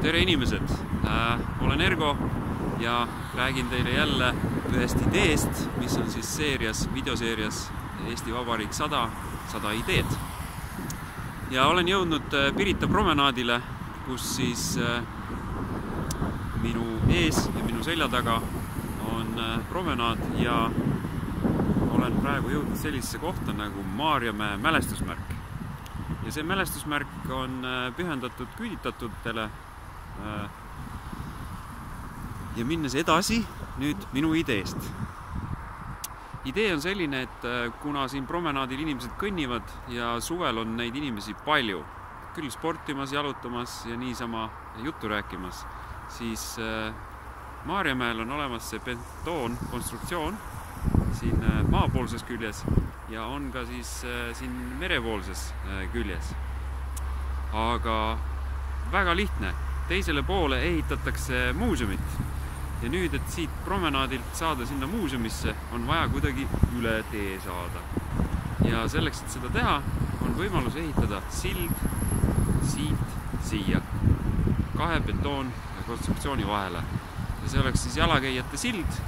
Tere inimesed! Olen Ergo ja räägin teile jälle ühest ideest, mis on siis videoseerias Eesti Vabariik 100 ideed. Ja olen jõudnud Pirita promenaadile, kus siis minu ees ja minu selja taga on promenaad ja olen praegu jõudnud sellisesse kohta nagu Maarjamäe mälestusmärk. Ja see mälestusmärk on pühendatud küüditatutele. Ja minnes edasi nüüd minu ideest. Idee on selline, et kuna siin promenaadil inimesed kõnnivad ja suvel on neid inimesi palju, küll sportimas, jalutamas ja niisama juttu rääkimas, siis Maarjamäel on olemas see betoonkonstruktsioon siin maapoolses küljes ja on ka siis siin merepoolses küljes. Aga väga lihtne. Teisele poole ehitatakse muuseumit. Ja nüüd, et siit promenaadilt saada sinna muuseumisse, on vaja kuidagi üle tee saada. Ja selleks, et seda teha, on võimalus ehitada sild siit siia. 2 betoonkonstruktsiooni vahele. Ja see oleks siis jalakäijate sild.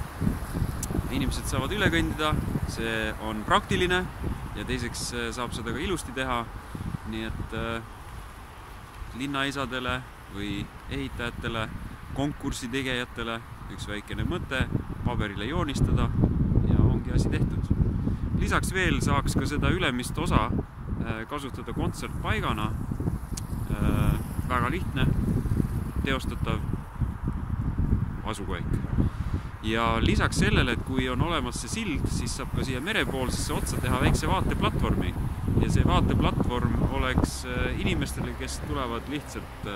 Inimesed saavad üle kõndida, see on praktiline ja teiseks saab seda ka ilusti teha. Nii et linnaisadele või ehitajatele, konkursi tegijatele üks väikene mõte paberile joonistada ja ongi asi tehtud. Lisaks veel saaks ka seda ülemist osa kasutada kontsertpaigana. Väga lihtne, teostatav asukoik. Ja lisaks sellele, et kui on olemas see sild, siis saab ka siia merepoolsesse otsa teha väikse vaateplatvormi. Ja see vaateplatvorm oleks inimestele, kes tulevad lihtsalt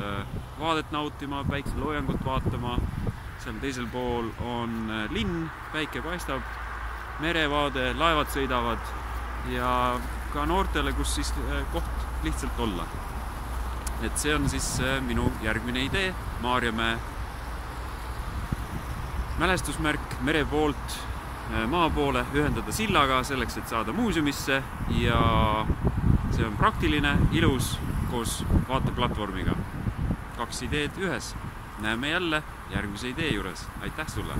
vaadet nautima, päikseloojangut vaatama. Seal teisel pool on linn, päike paistab, merevaade, laevad sõidavad ja ka noortele, kus siis koht lihtsalt olla. Et see on siis minu järgmine idee, Maarjamäe mälestusmärk mere poolt maa poole ühendada sillaga selleks, et saada muuseumisse ja see on praktiline, ilus koos vaateplatvormiga. 2 ideed ühes. Näeme jälle järgmise idee juures. Aitäh sulle!